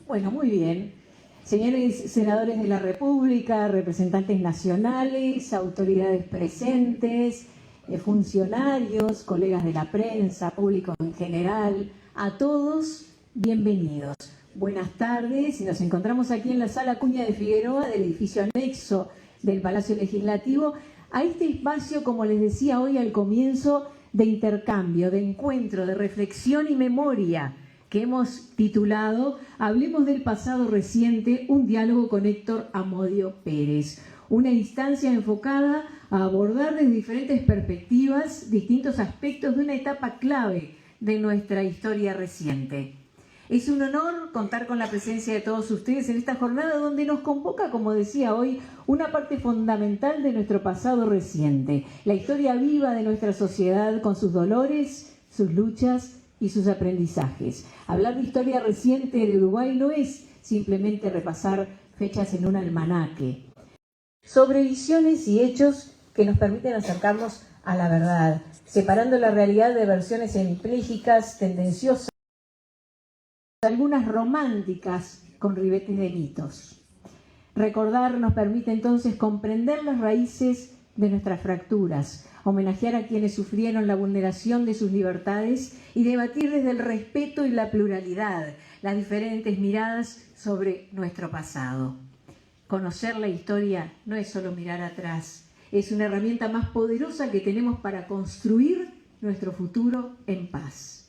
Bueno, muy bien. Señores senadores de la República, representantes nacionales, autoridades presentes, funcionarios, colegas de la prensa, público en general, a todos, bienvenidos. Buenas tardes, y nos encontramos aquí en la Sala Acuña de Figueroa del edificio anexo del Palacio Legislativo, a este espacio, como les decía hoy al comienzo, de intercambio, de encuentro, de reflexión y memoria, que hemos titulado Hablemos del pasado reciente, un diálogo con Héctor Amodio Pérez. Una instancia enfocada a abordar desde diferentes perspectivas distintos aspectos de una etapa clave de nuestra historia reciente. Es un honor contar con la presencia de todos ustedes en esta jornada donde nos convoca, como decía hoy, una parte fundamental de nuestro pasado reciente, la historia viva de nuestra sociedad con sus dolores, sus luchas y sus aprendizajes. Hablar de historia reciente de Uruguay no es simplemente repasar fechas en un almanaque. Sobre visiones y hechos que nos permiten acercarnos a la verdad, separando la realidad de versiones hemipléjicas, tendenciosas, algunas románticas con ribetes de mitos. Recordar nos permite entonces comprender las raíces de nuestras fracturas, homenajear a quienes sufrieron la vulneración de sus libertades y debatir desde el respeto y la pluralidad las diferentes miradas sobre nuestro pasado. Conocer la historia no es solo mirar atrás, es una herramienta más poderosa que tenemos para construir nuestro futuro en paz.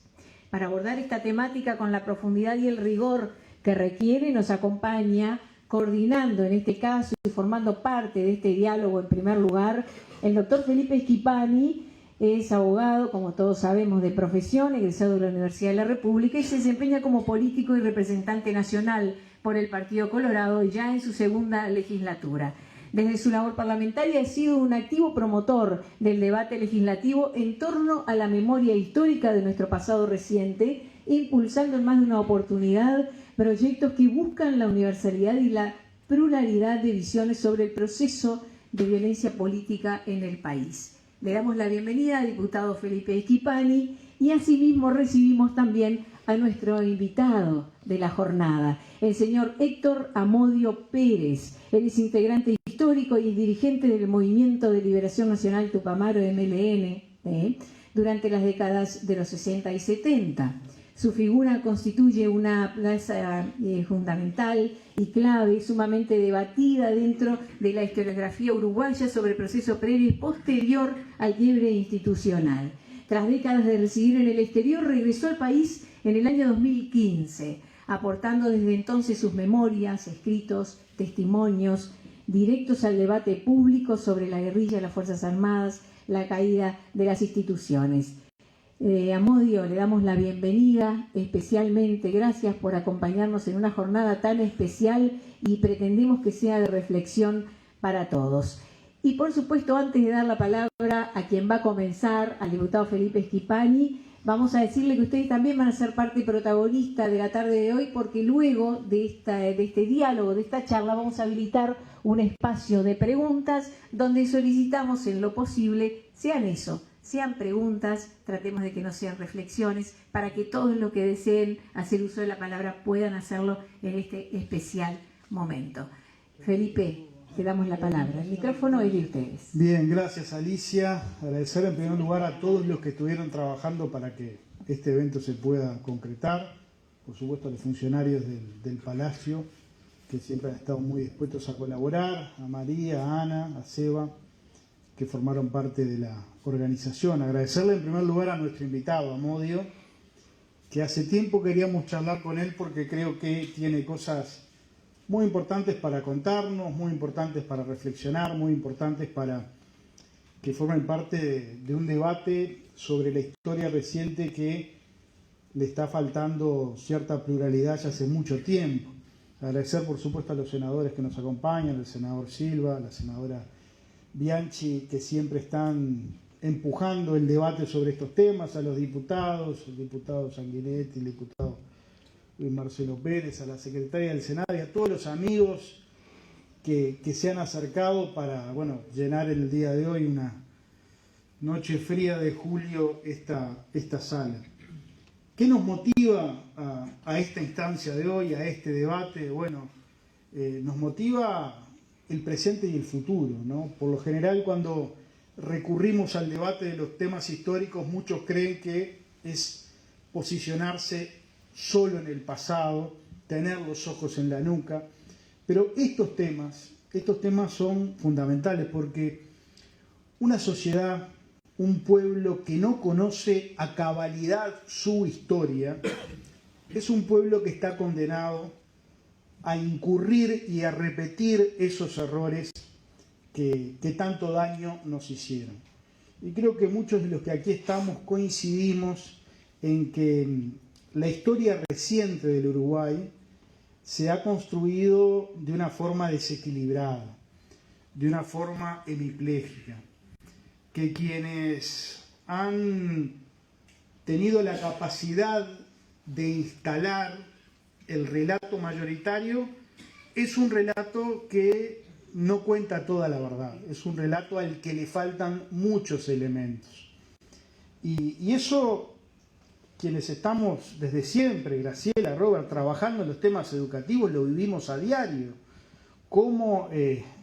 Para abordar esta temática con la profundidad y el rigor que requiere, nos acompaña, coordinando en este caso y formando parte de este diálogo en primer lugar, el doctor Felipe Schipani. Es abogado, como todos sabemos, de profesión, egresado de la Universidad de la República y se desempeña como político y representante nacional por el Partido Colorado ya en su segunda legislatura. Desde su labor parlamentaria ha sido un activo promotor del debate legislativo en torno a la memoria histórica de nuestro pasado reciente, impulsando en más de una oportunidad proyectos que buscan la universalidad y la pluralidad de visiones sobre el proceso de violencia política en el país. Le damos la bienvenida al diputado Felipe Schipani y asimismo recibimos también a nuestro invitado de la jornada, el señor Héctor Amodio Pérez. Él es integrante histórico y dirigente del Movimiento de Liberación Nacional Tupamaro MLN durante las décadas de los 60 y 70. Su figura constituye una plaza fundamental y clave, sumamente debatida dentro de la historiografía uruguaya sobre el proceso previo y posterior al quiebre institucional. Tras décadas de residir en el exterior, regresó al país en el año 2015, aportando desde entonces sus memorias, escritos, testimonios directos al debate público sobre la guerrilla, las Fuerzas Armadas, la caída de las instituciones. Amodio, le damos la bienvenida especialmente, gracias por acompañarnos en una jornada tan especial y pretendemos que sea de reflexión para todos. Y por supuesto, antes de dar la palabra a quien va a comenzar, al diputado Felipe Schipani, vamos a decirle que ustedes también van a ser parte protagonista de la tarde de hoy, porque luego de este diálogo, de esta charla, vamos a habilitar un espacio de preguntas donde solicitamos en lo posible sean preguntas, tratemos de que no sean reflexiones, para que todos los que deseen hacer uso de la palabra puedan hacerlo en este especial momento. Felipe, te damos la palabra. El micrófono es de ustedes. Bien, gracias Alicia. Agradecer en primer lugar a todos los que estuvieron trabajando para que este evento se pueda concretar. Por supuesto a los funcionarios del Palacio, que siempre han estado muy dispuestos a colaborar, a María, a Ana, a Seba, que formaron parte de la organización. Agradecerle en primer lugar a nuestro invitado, Amodio, que hace tiempo queríamos charlar con él porque creo que tiene cosas muy importantes para contarnos, muy importantes para reflexionar, muy importantes para que formen parte de un debate sobre la historia reciente que le está faltando cierta pluralidad ya hace mucho tiempo. Agradecer por supuesto a los senadores que nos acompañan, el senador Silva, la senadora Bianchi, que siempre están empujando el debate sobre estos temas, a los diputados, el diputado Sanguinetti, el diputado Luis Marcelo Pérez, a la secretaria del Senado y a todos los amigos que se han acercado para llenar el día de hoy, una noche fría de julio, esta sala. ¿Qué nos motiva a esta instancia de hoy, a este debate? Bueno, nos motiva el presente y el futuro, ¿no? Por lo general, cuando recurrimos al debate de los temas históricos, muchos creen que es posicionarse solo en el pasado, tener los ojos en la nuca, pero estos temas son fundamentales porque una sociedad, un pueblo que no conoce a cabalidad su historia, es un pueblo que está condenado a incurrir y a repetir esos errores que tanto daño nos hicieron. Y creo que muchos de los que aquí estamos coincidimos en que la historia reciente del Uruguay se ha construido de una forma desequilibrada, de una forma hemipléjica, que quienes han tenido la capacidad de instalar el relato mayoritario es un relato que no cuenta toda la verdad, es un relato al que le faltan muchos elementos. Y eso, quienes estamos desde siempre, Graciela, Robert, trabajando en los temas educativos, lo vivimos a diario, cómo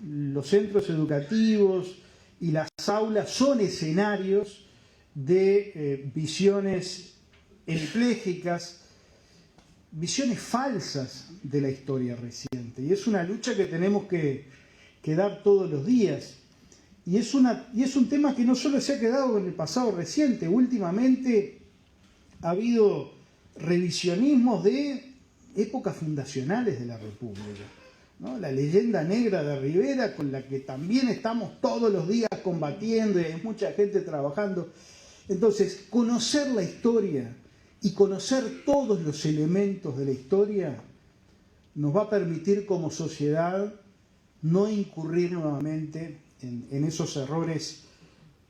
los centros educativos y las aulas son escenarios de visiones hemipléjicas, visiones falsas de la historia reciente. Y es una lucha que tenemos que dar todos los días. Y es un tema que no solo se ha quedado en el pasado reciente, últimamente ha habido revisionismos de épocas fundacionales de la República, ¿no? La leyenda negra de Rivera, con la que también estamos todos los días combatiendo y hay mucha gente trabajando. Entonces, conocer la historia y conocer todos los elementos de la historia nos va a permitir como sociedad no incurrir nuevamente en esos errores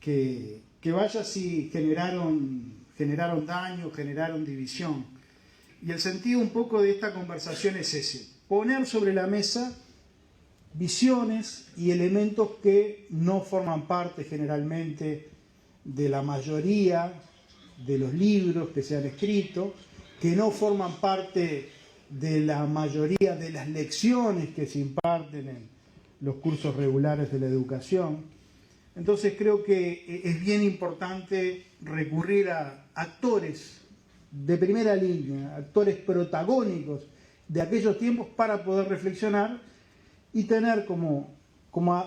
que vaya si generaron daño, generaron división. Y el sentido un poco de esta conversación es ese: poner sobre la mesa visiones y elementos que no forman parte generalmente de la mayoría de los libros que se han escrito, que no forman parte de la mayoría de las lecciones que se imparten en los cursos regulares de la educación. Entonces creo que es bien importante recurrir a actores de primera línea, actores protagónicos de aquellos tiempos para poder reflexionar y tener, como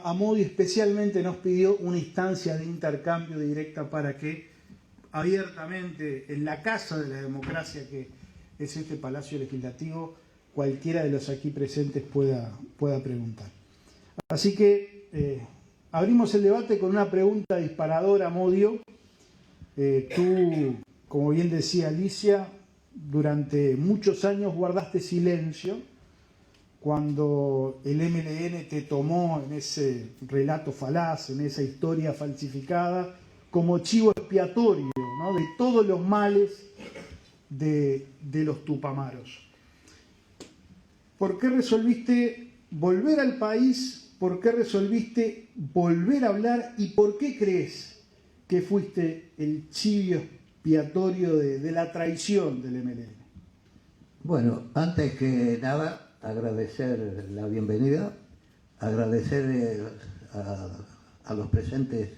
Amodi especialmente nos pidió, una instancia de intercambio directa para que abiertamente en la casa de la democracia que es este Palacio Legislativo, cualquiera de los aquí presentes pueda preguntar. Así que abrimos el debate con una pregunta disparadora, Amodio. Tú, como bien decía Alicia, durante muchos años guardaste silencio cuando el MLN te tomó en ese relato falaz, en esa historia falsificada, como chivo expiatorio, ¿no?, de todos los males de los tupamaros. ¿Por qué resolviste volver al país? ¿Por qué resolviste volver a hablar? ¿Y por qué crees que fuiste el chivo expiatorio de la traición del MLN? Bueno, antes que nada, agradecer la bienvenida, agradecer a los presentes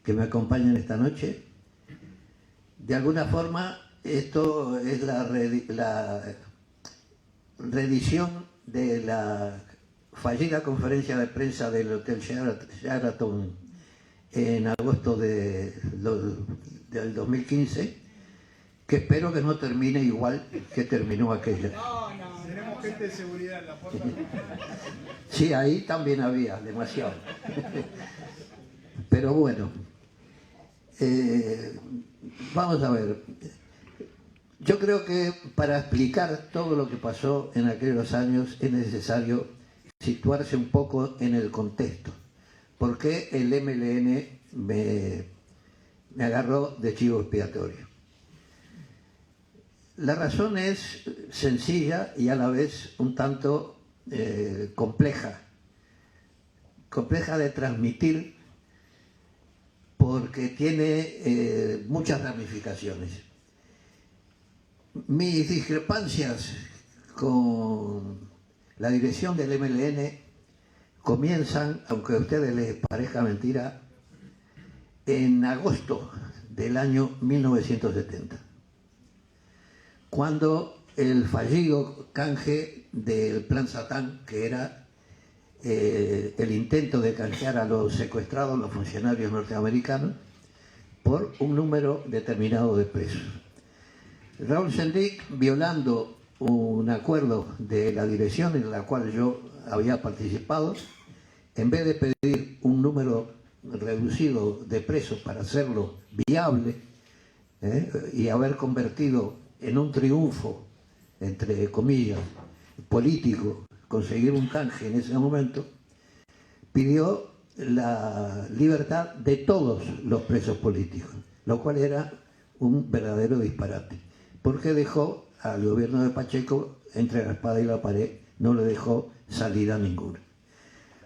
que me acompañan esta noche. De alguna forma, esto es la reedición de la fallida conferencia de prensa del Hotel Sheraton en agosto del 2015, que espero que no termine igual que terminó aquella. No. Tenemos gente de seguridad en la puerta. Sí, ahí también había, demasiado. Pero bueno, vamos a ver. Yo creo que para explicar todo lo que pasó en aquellos años es necesario situarse un poco en el contexto. ¿Por qué el MLN me agarró de chivo expiatorio? La razón es sencilla y a la vez un tanto compleja de transmitir, porque tiene muchas ramificaciones. mis discrepancias con la dirección del MLN comienzan, aunque a ustedes les parezca mentira, en agosto del año 1970, cuando el fallido canje del Plan Satán, que era el intento de canjear a los secuestrados, los funcionarios norteamericanos, por un número determinado de presos. Raúl Sendic, violando un acuerdo de la dirección en la cual yo había participado, en vez de pedir un número reducido de presos para hacerlo viable y haber convertido en un triunfo, entre comillas, político, conseguir un canje en ese momento, pidió la libertad de todos los presos políticos, lo cual era un verdadero disparate, porque dejó al gobierno de Pacheco entre la espada y la pared, no le dejó salida ninguna.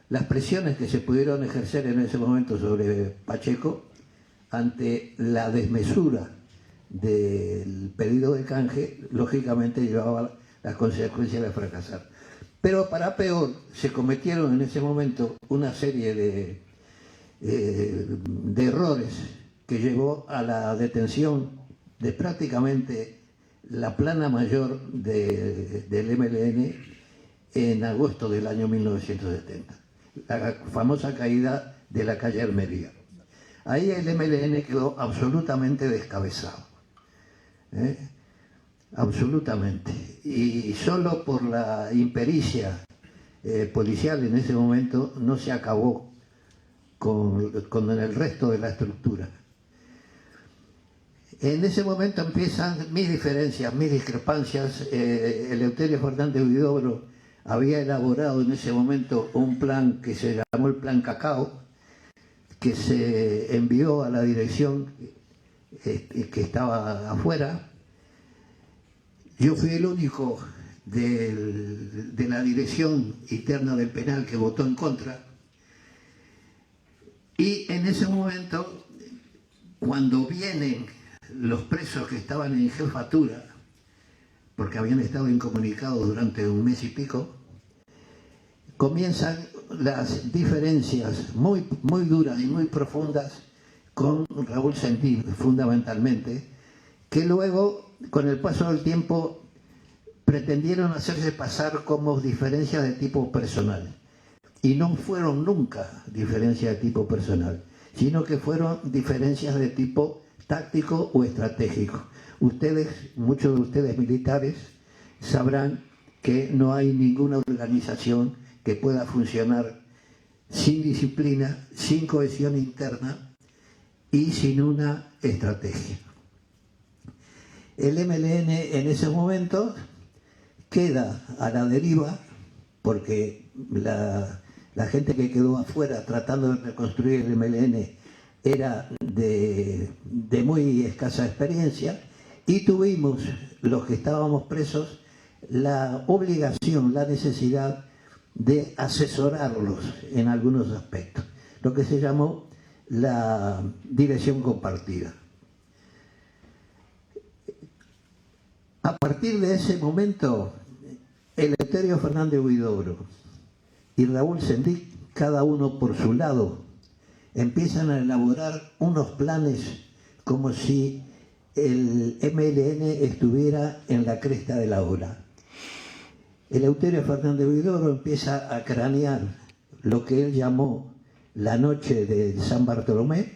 Las presiones que se pudieron ejercer en ese momento sobre Pacheco, ante la desmesura del pedido de canje, lógicamente llevaba las consecuencias de fracasar. Pero para peor, se cometieron en ese momento una serie de errores que llevó a la detención de prácticamente la plana mayor del MLN en agosto del año 1970, la famosa caída de la calle Almería. Ahí el MLN quedó absolutamente descabezado, absolutamente, y solo por la impericia policial en ese momento no se acabó con el resto de la estructura. En ese momento empiezan mis diferencias, mis discrepancias. Eleuterio Fernández Huidobro había elaborado en ese momento un plan que se llamó el Plan Cacao, que se envió a la dirección que estaba afuera. Yo fui el único de la dirección interna del penal que votó en contra. Y en ese momento, cuando vienen los presos que estaban en jefatura, porque habían estado incomunicados durante un mes y pico, comienzan las diferencias muy duras y muy profundas con Raúl Sendic, fundamentalmente, que luego, con el paso del tiempo, pretendieron hacerse pasar como diferencias de tipo personal. Y no fueron nunca diferencias de tipo personal, sino que fueron diferencias de tipo táctico o estratégico. Ustedes, muchos de ustedes militares, sabrán que no hay ninguna organización que pueda funcionar sin disciplina, sin cohesión interna y sin una estrategia. El MLN en ese momento queda a la deriva porque la gente que quedó afuera tratando de reconstruir el MLN era de muy escasa experiencia, y tuvimos, los que estábamos presos, la obligación, la necesidad de asesorarlos en algunos aspectos, lo que se llamó la dirección compartida. A partir de ese momento, Eleuterio Fernández Huidobro y Raúl Sendic, cada uno por su lado, empiezan a elaborar unos planes como si el MLN estuviera en la cresta de la ola. Eleuterio Fernández Huidobro empieza a cranear lo que él llamó la noche de San Bartolomé,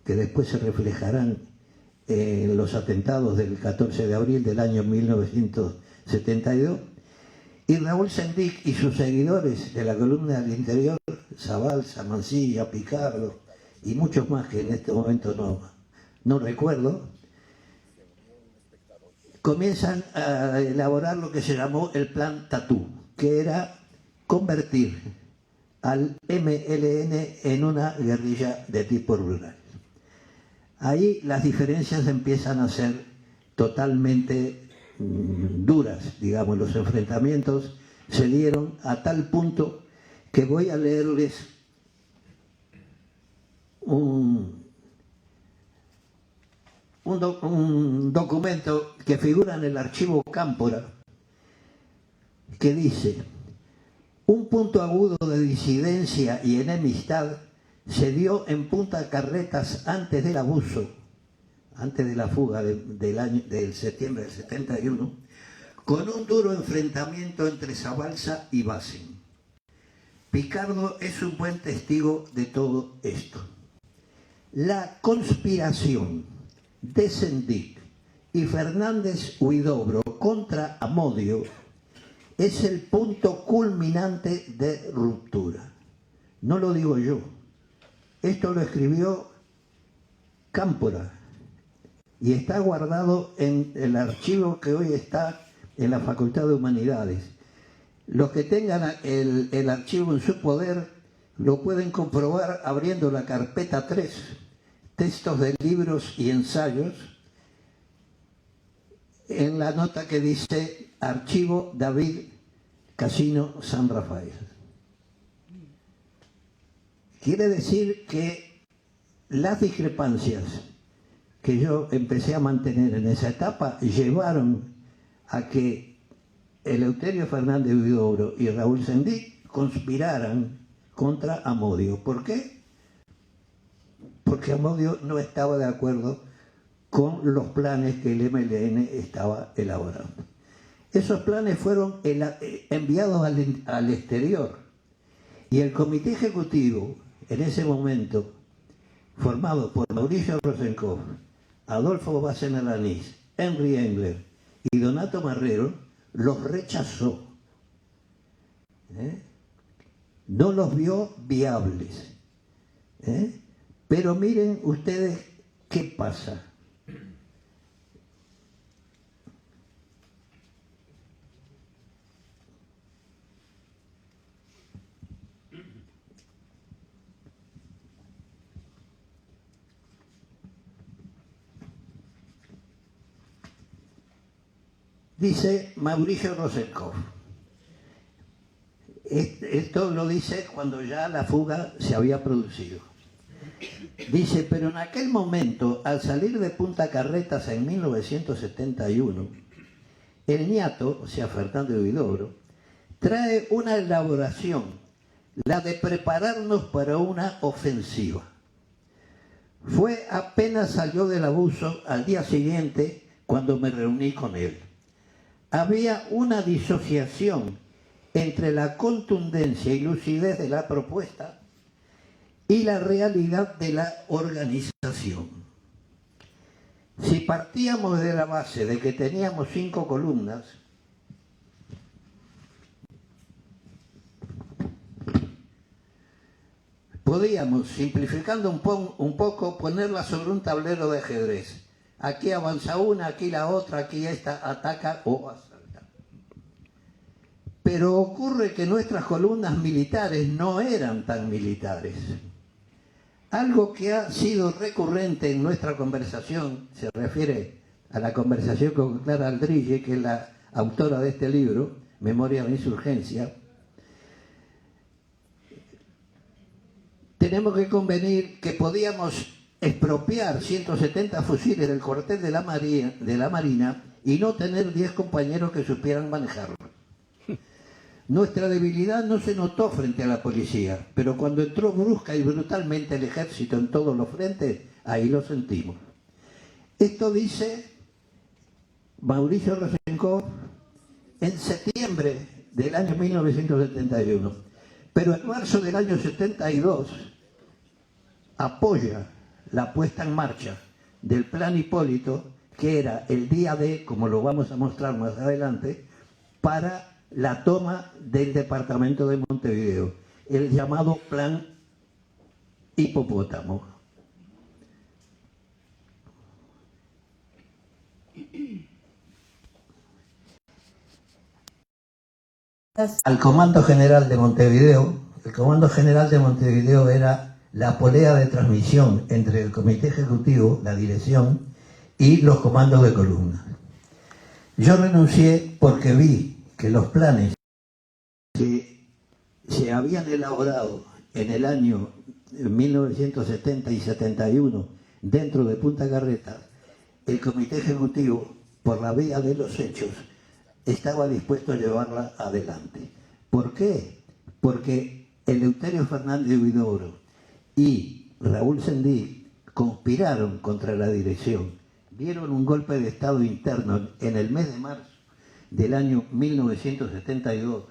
que después se reflejarán en los atentados del 14 de abril del año 1972, y Raúl Sendic y sus seguidores de la columna del interior, Zabalza, Mancilla, Picardo y muchos más que en este momento no recuerdo, comienzan a elaborar lo que se llamó el Plan Tatú, que era convertir al MLN en una guerrilla de tipo rural. Ahí las diferencias empiezan a ser totalmente duras, digamos. Los enfrentamientos se dieron a tal punto que voy a leerles un un documento que figura en el archivo Cámpora, que dice: un punto agudo de disidencia y enemistad se dio en Punta Carretas antes del abuso, antes de la fuga del septiembre del 71, con un duro enfrentamiento entre Zabalza y Bassin. Picardo es un buen testigo de todo esto. La conspiración de Sendic y Fernández Huidobro contra Amodio es el punto culminante de ruptura. No lo digo yo. Esto lo escribió Cámpora y está guardado en el archivo que hoy está en la Facultad de Humanidades. Los que tengan el archivo en su poder lo pueden comprobar abriendo la carpeta 3, textos de libros y ensayos, en la nota que dice Archivo David Casino San Rafael. Quiere decir que las discrepancias que yo empecé a mantener en esa etapa llevaron a que Eleuterio Fernández Huidobro y Raúl Sendic conspiraran contra Amodio. ¿Por qué? Porque Amodio no estaba de acuerdo con los planes que el MLN estaba elaborando. Esos planes fueron enviados al exterior y el comité ejecutivo, en ese momento, formado por Mauricio Rosenkopf, Adolfo Bárcena Alanís, Henry Engler y Donato Marrero, los rechazó. No los vio viables. Pero miren ustedes qué pasa. Dice Mauricio Rosenkopf. Esto lo dice cuando ya la fuga se había producido. Dice: pero en aquel momento, al salir de Punta Carretas en 1971, el ñato, o sea, Fernández Huidobro, trae una elaboración, la de prepararnos para una ofensiva. Fue apenas salió del abuso al día siguiente cuando me reuní con él. Había una disociación entre la contundencia y lucidez de la propuesta y la realidad de la organización. Si partíamos de la base de que teníamos 5 columnas, podíamos, simplificando un poco, ponerla sobre un tablero de ajedrez. Aquí avanza una, aquí la otra, aquí esta ataca o asalta. Pero ocurre que nuestras columnas militares no eran tan militares. Algo que ha sido recurrente en nuestra conversación, se refiere a la conversación con Clara Aldrille, que es la autora de este libro, Memoria de Insurgencia. Tenemos que convenir que podíamos expropiar 170 fusiles del cuartel de la Marina y no tener 10 compañeros que supieran manejarlo. Nuestra debilidad no se notó frente a la policía, pero cuando entró brusca y brutalmente el ejército en todos los frentes, ahí lo sentimos. Esto dice Mauricio Rosenkopf en septiembre del año 1971, pero en marzo del año 72 apoya la puesta en marcha del Plan Hipólito, que era el día D, como lo vamos a mostrar más adelante, para la toma del departamento de Montevideo, el llamado Plan Hipopótamo. Al Comando General de Montevideo, el Comando General de Montevideo era la polea de transmisión entre el Comité Ejecutivo, la dirección, y los comandos de columna. Yo renuncié porque vi que los planes que se habían elaborado en el año 1970 y 71 dentro de Punta Carretas el Comité Ejecutivo, por la vía de los hechos, estaba dispuesto a llevarla adelante. ¿Por qué? Porque Eleuterio Fernández Huidobro y Raúl Sendic conspiraron contra la dirección. Dieron un golpe de Estado interno en el mes de marzo del año 1972.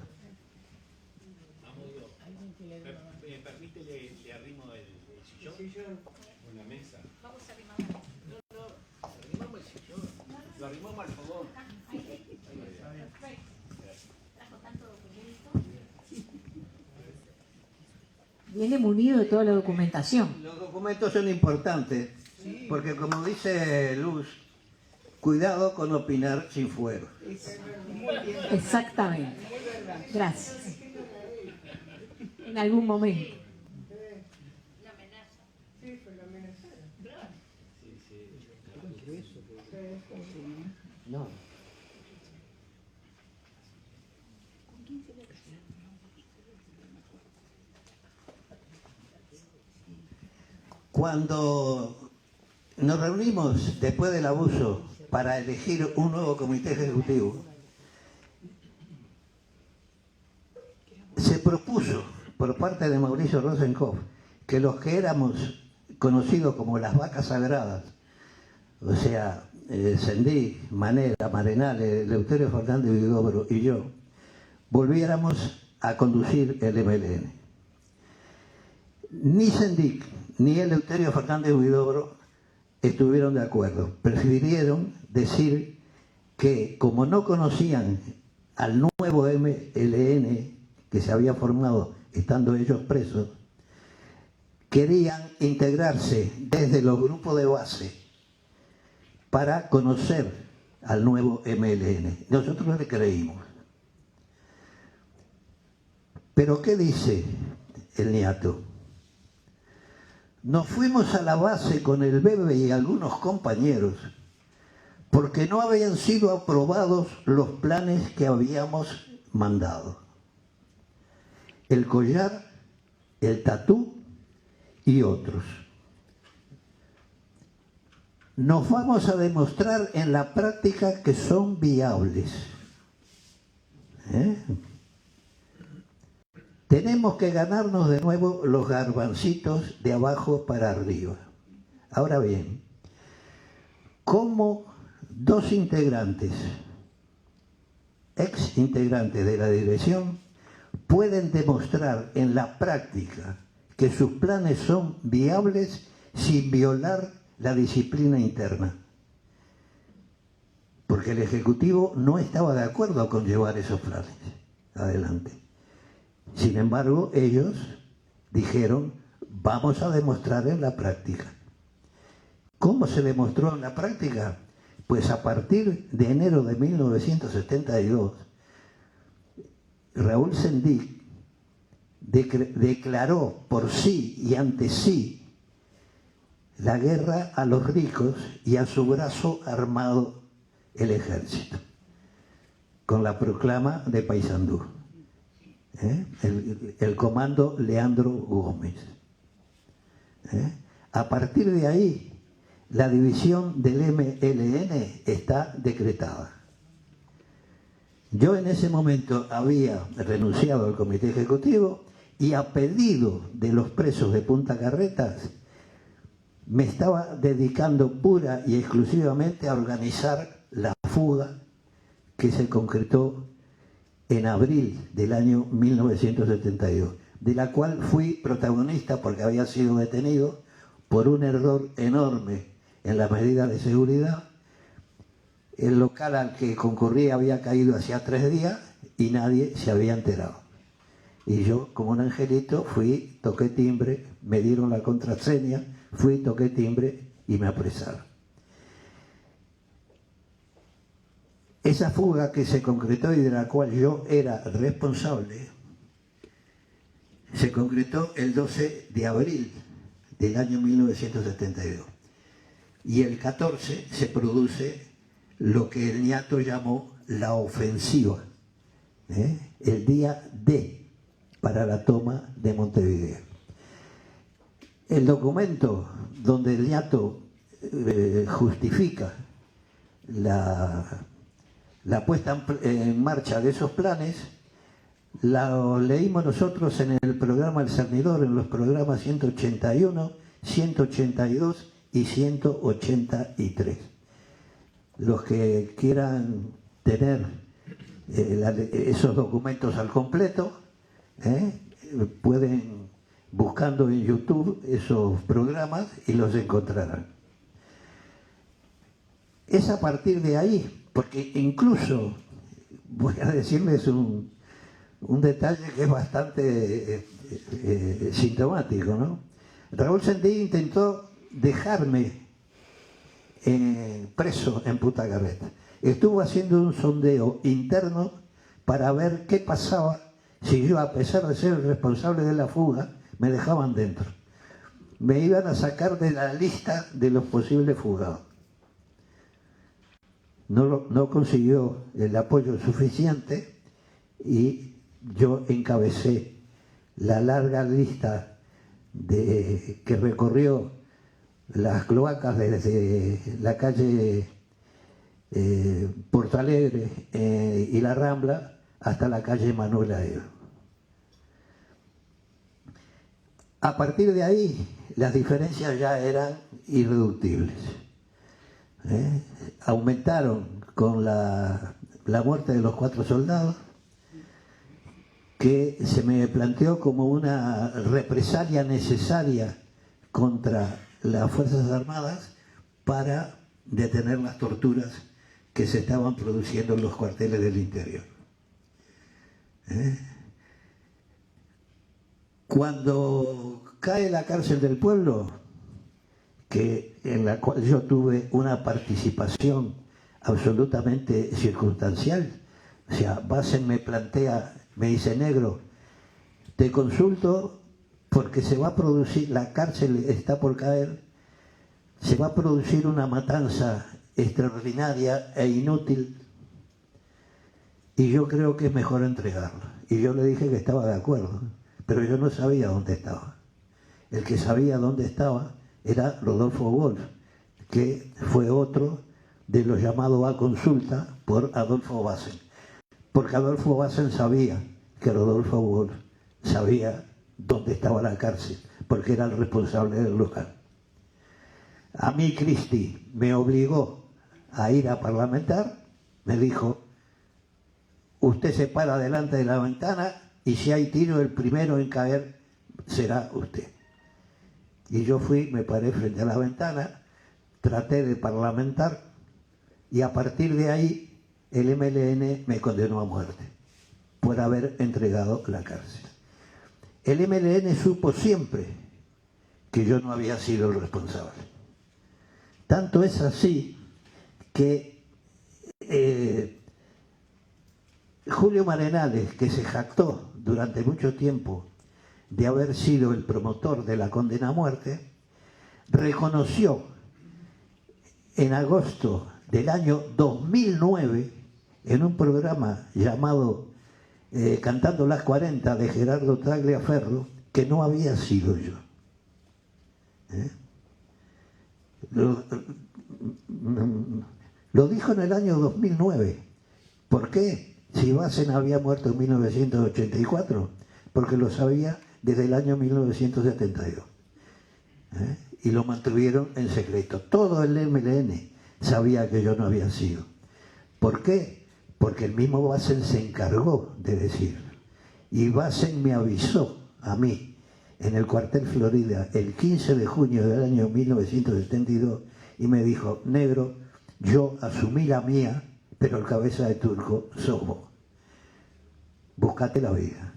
¿Me permite, le arrimo el sillón? Una mesa. Vamos a arrimar. No, arrimamos el sillón. Lo arrimamos al fogón. Viene munido de toda la documentación. Los documentos son importantes, porque como dice Luz, cuidado con opinar sin fuero. Exactamente. Gracias. En algún momento. La amenaza. Sí, fue la amenaza. No. Cuando nos reunimos después del abuso para elegir un nuevo comité ejecutivo, se propuso por parte de Mauricio Rosenkopf que los que éramos conocidos como las vacas sagradas, o sea, Sendic, Manera, Marenale, Eleuterio Fernández Huidobro y yo, volviéramos a conducir el MLN. Ni Sendic ni Eleuterio Fernández Huidobro estuvieron de acuerdo. Prefirieron decir que, como no conocían al nuevo MLN que se había formado estando ellos presos, querían integrarse desde los grupos de base para conocer al nuevo MLN. Nosotros le creímos. Pero ¿qué dice el niato? Nos fuimos a la base con el Bebe y algunos compañeros porque no habían sido aprobados los planes que habíamos mandado. El collar, el tatú y otros. Nos vamos a demostrar en la práctica que son viables. Tenemos que ganarnos de nuevo los garbancitos de abajo para arriba. Ahora bien, ¿cómo dos integrantes, ex integrantes de la dirección, pueden demostrar en la práctica que sus planes son viables sin violar la disciplina interna? Porque el Ejecutivo no estaba de acuerdo con llevar esos planes adelante. Sin embargo, ellos dijeron, vamos a demostrar en la práctica. ¿Cómo se demostró en la práctica? Pues a partir de enero de 1972, Raúl Sendic declaró por sí y ante sí la guerra a los ricos y a su brazo armado, el ejército, con la proclama de Paysandú. El comando Leandro Gómez. A partir de ahí, la división del MLN está decretada. Yo en ese momento había renunciado al comité ejecutivo y a pedido de los presos de Punta Carretas me estaba dedicando pura y exclusivamente a organizar la fuga que se concretó en abril del año 1972, de la cual fui protagonista porque había sido detenido por un error enorme en la medida de seguridad. El local al que concurría había caído hacía 3 días y nadie se había enterado. Y yo, como un angelito, fui, toqué timbre, me dieron la contraseña, fui, toqué timbre y me apresaron. Esa fuga que se concretó y de la cual yo era responsable, se concretó el 12 de abril del año 1972. Y el 14 se produce lo que el niato llamó la ofensiva, el día D para la toma de Montevideo. El documento donde el niato justifica la puesta en marcha de esos planes. La leímos nosotros en el programa El Cernidor, en los programas 181, 182 y 183. Los que quieran tener esos documentos al completo, pueden, buscando en YouTube esos programas, y los encontrarán. Es a partir de ahí, porque incluso, voy a decirles un detalle que es bastante sintomático, ¿no? Raúl Sendí intentó dejarme preso en Punta Carretas. Estuvo haciendo un sondeo interno para ver qué pasaba si yo, a pesar de ser el responsable de la fuga, me dejaban dentro. Me iban a sacar de la lista de los posibles fugados. No consiguió el apoyo suficiente y yo encabecé la larga lista que recorrió las cloacas desde la calle Porto Alegre y la Rambla hasta la calle Manuel Aero. A partir de ahí las diferencias ya eran irreductibles. Aumentaron con la muerte de los 4 soldados, que se me planteó como una represalia necesaria contra las Fuerzas Armadas para detener las torturas que se estaban produciendo en los cuarteles del interior. Cuando cae la cárcel del pueblo, en la cual yo tuve una participación absolutamente circunstancial, o sea, Bassen me plantea, me dice: negro, te consulto porque se va a producir, la cárcel está por caer, se va a producir una matanza extraordinaria e inútil y yo creo que es mejor entregarlo. Y yo le dije que estaba de acuerdo, pero yo no sabía dónde estaba. El que sabía dónde estaba era Rodolfo Wolf, que fue otro de los llamados a consulta por Adolfo Bassen. Porque Adolfo Bassen sabía que Rodolfo Wolf sabía dónde estaba la cárcel, porque era el responsable del lugar. A mí Cristi me obligó a ir a parlamentar, me dijo: usted se para delante de la ventana y si hay tiro, el primero en caer será usted. Y yo fui, me paré frente a la ventana, traté de parlamentar y a partir de ahí el MLN me condenó a muerte por haber entregado la cárcel. El MLN supo siempre que yo no había sido el responsable. Tanto es así que Julio Marenales, que se jactó durante mucho tiempo de haber sido el promotor de la condena a muerte, reconoció en agosto del año 2009, en un programa llamado Cantando las 40 de Gerardo Tagliaferro, que no había sido yo. Lo dijo en el año 2009. ¿Por qué? Si Bassen había muerto en 1984, porque lo sabía desde el año 1972. Y lo mantuvieron en secreto. Todo el MLN sabía que yo no había sido. ¿Por qué? Porque el mismo Bassen se encargó de decir. Y Bassen me avisó a mí en el cuartel Florida el 15 de junio del año 1972 y me dijo: negro, yo asumí la mía, pero el cabeza de turco sos vos. Búscate la vida.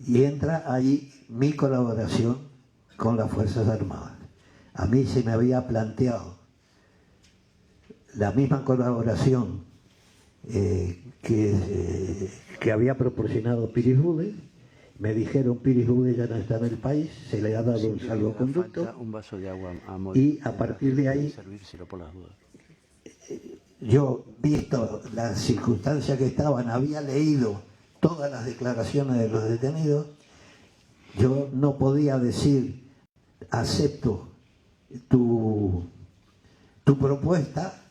Y entra ahí mi colaboración con las Fuerzas Armadas. A mí se me había planteado la misma colaboración que había proporcionado Piris Bude. Me dijeron: Piris Bude ya no está en el país, se le ha dado un salvoconducto. Un vaso de agua y a partir de ahí, por las dudas. yo, visto las circunstancias que estaban, había leído todas las declaraciones de los detenidos. Yo no podía decir: acepto tu tu propuesta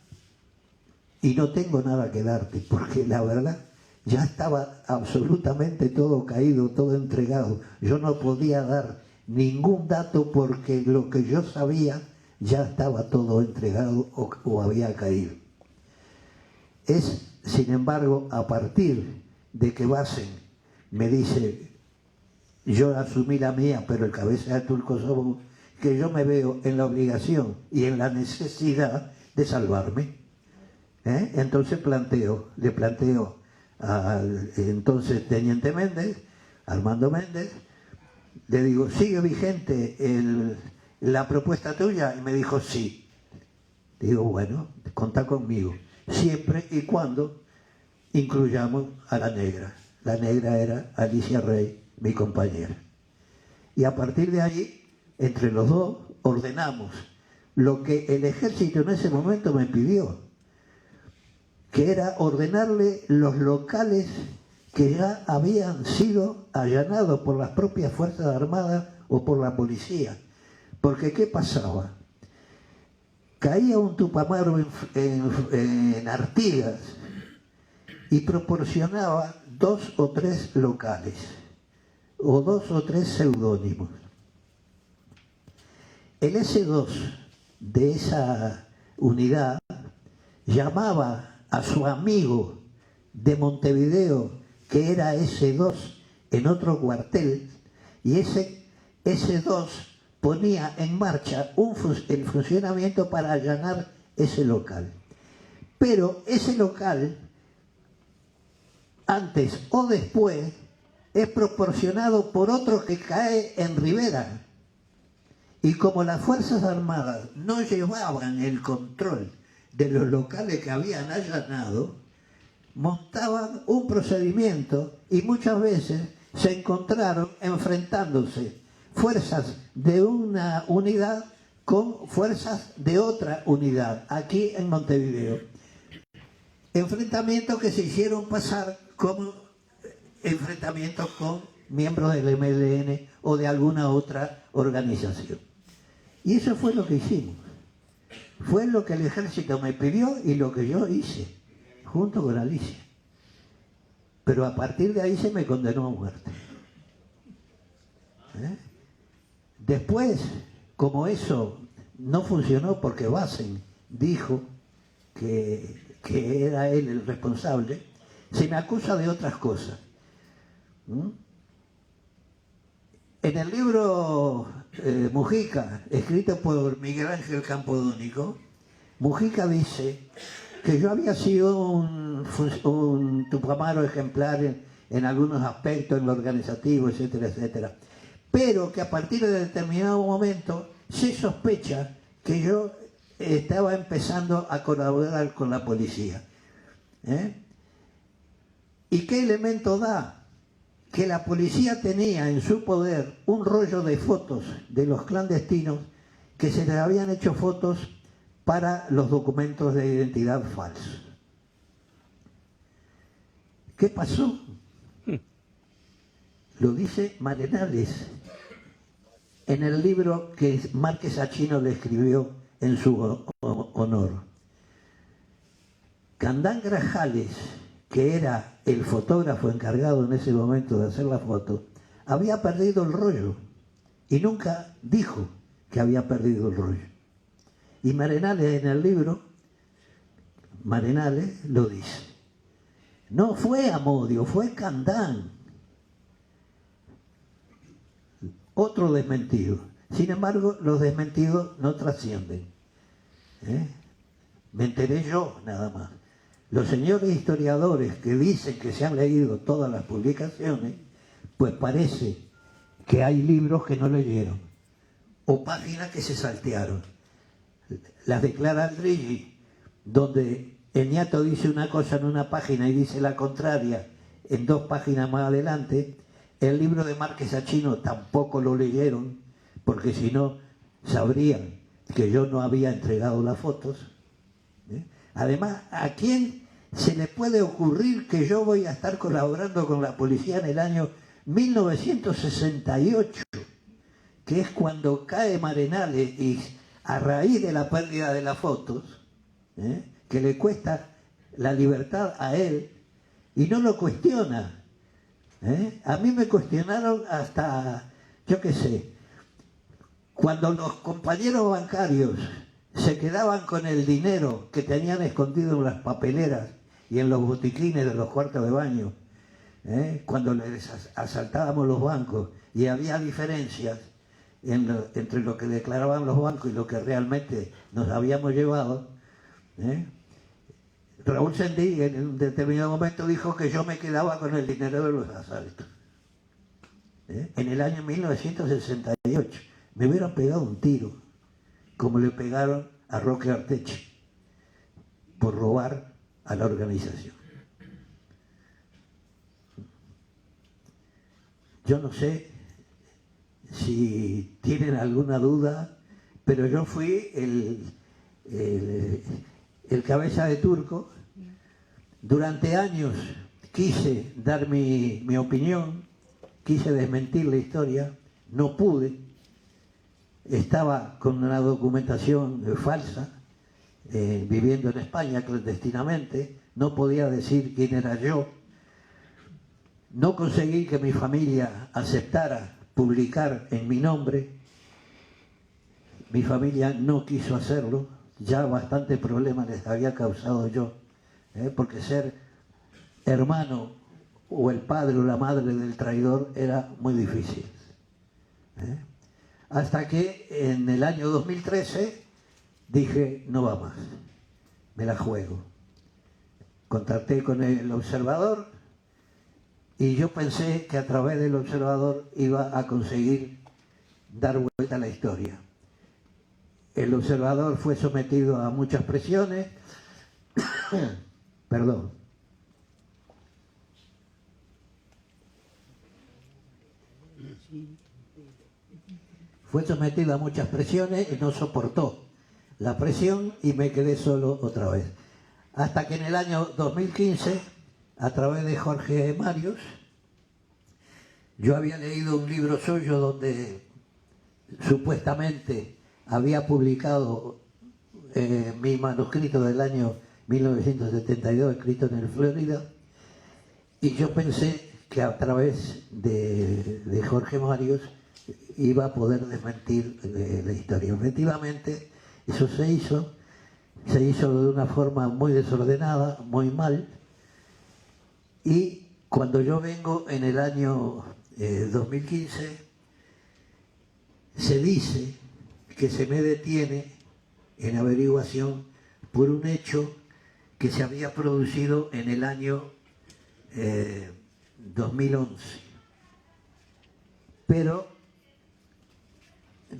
y no tengo nada que darte, porque la verdad ya estaba absolutamente todo caído, todo entregado. Yo no podía dar ningún dato porque lo que yo sabía ya estaba todo entregado o había caído. Es, sin embargo, a partir de que Basen me dice, yo asumí la mía, pero el cabeza de turco somos, que yo me veo en la obligación y en la necesidad de salvarme. Entonces le planteo al entonces Teniente Méndez, Armando Méndez, le digo, ¿sigue vigente la propuesta tuya? Y me dijo, sí. Digo, bueno, contá conmigo, siempre y cuando incluyamos a la negra. La negra era Alicia Rey, mi compañera. Y a partir de ahí, entre los dos, ordenamos lo que el ejército en ese momento me pidió, que era ordenarle los locales que ya habían sido allanados por las propias Fuerzas Armadas o por la policía. Porque ¿qué pasaba? Caía un Tupamaro en Artigas y proporcionaba 2 o 3 locales o 2 o 3 seudónimos. El S2 de esa unidad llamaba a su amigo de Montevideo, que era S2 en otro cuartel, y ese S2 ponía en marcha el funcionamiento para allanar ese local. Pero ese local, antes o después, es proporcionado por otro que cae en Rivera. Y como las Fuerzas Armadas no llevaban el control de los locales que habían allanado, montaban un procedimiento y muchas veces se encontraron enfrentándose fuerzas de una unidad con fuerzas de otra unidad, aquí en Montevideo. Enfrentamientos que se hicieron pasar como enfrentamientos con miembros del MLN o de alguna otra organización. Y eso fue lo que hicimos. Fue lo que el ejército me pidió y lo que yo hice, junto con Alicia. Pero a partir de ahí se me condenó a muerte. Después, como eso no funcionó porque Basen dijo que era él el responsable, se me acusa de otras cosas. En el libro Mujica, escrito por Miguel Ángel Campodónico, Mujica dice que yo había sido un Tupamaro ejemplar en algunos aspectos, en lo organizativo, etcétera, etcétera. Pero que a partir de determinado momento se sospecha que yo estaba empezando a colaborar con la policía. ¿Y qué elemento da? Que la policía tenía en su poder un rollo de fotos de los clandestinos que se les habían hecho fotos para los documentos de identidad falsos. ¿Qué pasó? Lo dice Marenales en el libro que Márquez Achino le escribió en su honor. Candán Grajales, que era el fotógrafo encargado en ese momento de hacer la foto, había perdido el rollo y nunca dijo que había perdido el rollo. Y Marenales en el libro, Marenales lo dice. No fue Amodio, fue Candán. Otro desmentido. Sin embargo, los desmentidos no trascienden. Me enteré yo nada más. Los señores historiadores que dicen que se han leído todas las publicaciones, pues parece que hay libros que no leyeron o páginas que se saltearon. Las declara Aldrigi, donde el ñato dice una cosa en una página y dice la contraria en 2 páginas más adelante. El libro de Márquez Achino tampoco lo leyeron, porque si no sabrían que yo no había entregado las fotos. Además, ¿a quién se le puede ocurrir que yo voy a estar colaborando con la policía en el año 1968, que es cuando cae Marenales y a raíz de la pérdida de las fotos, que le cuesta la libertad a él y no lo cuestiona. A mí me cuestionaron hasta, yo qué sé, cuando los compañeros bancarios se quedaban con el dinero que tenían escondido en las papeleras y en los botiquines de los cuartos de baño, cuando les asaltábamos los bancos y había diferencias entre lo que declaraban los bancos y lo que realmente nos habíamos llevado, Raúl Sendí en un determinado momento dijo que yo me quedaba con el dinero de los asaltos. En el año 1968 me hubieran pegado un tiro, como le pegaron a Roque Arteche, por robar a la organización. Yo no sé si tienen alguna duda, pero yo fui el cabeza de turco. Durante años quise dar mi opinión, quise desmentir la historia, no pude. Estaba con una documentación falsa, viviendo en España clandestinamente, no podía decir quién era yo. No conseguí que mi familia aceptara publicar en mi nombre. Mi familia no quiso hacerlo, ya bastante problema les había causado yo, porque ser hermano o el padre o la madre del traidor era muy difícil. Hasta que en el año 2013 dije, no va más, me la juego. Contacté con el Observador y yo pensé que a través del Observador iba a conseguir dar vuelta a la historia. El Observador fue sometido a muchas presiones, perdón. Fue sometido a muchas presiones y no soportó la presión y me quedé solo otra vez. Hasta que en el año 2015, a través de Jorge Marius, yo había leído un libro suyo donde supuestamente había publicado mi manuscrito del año 1972, escrito en el Florida, y yo pensé que a través de Jorge Marius iba a poder desmentir la historia. Efectivamente, eso se hizo de una forma muy desordenada, muy mal, y cuando yo vengo en el año 2015, se dice que se me detiene en averiguación por un hecho que se había producido en el año 2011. Pero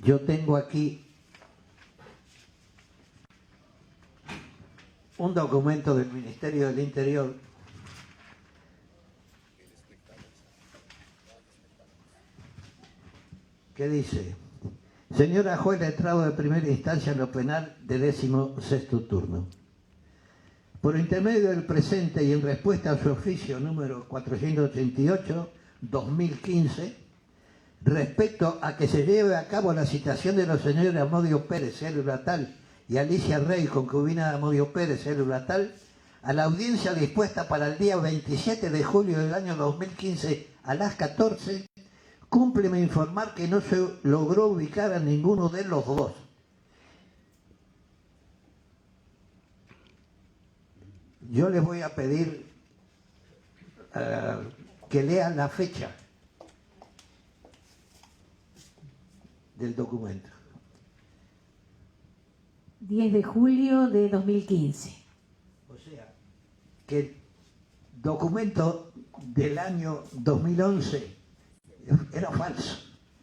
yo tengo aquí un documento del Ministerio del Interior que dice: señora juez letrado de primera instancia en lo penal de 16º turno, por intermedio del presente y en respuesta a su oficio número 488/2015, respecto a que se lleve a cabo la citación de los señores Amodio Pérez, célula tal, y Alicia Rey, concubina de Amodio Pérez, célula tal, a la audiencia dispuesta para el día 27 de julio del año 2015 a las 14, cúmpleme informar que no se logró ubicar a ninguno de los dos. Yo les voy a pedir que lean la fecha del documento. 10 de julio de 2015. O sea, que el documento del año 2011 era falso.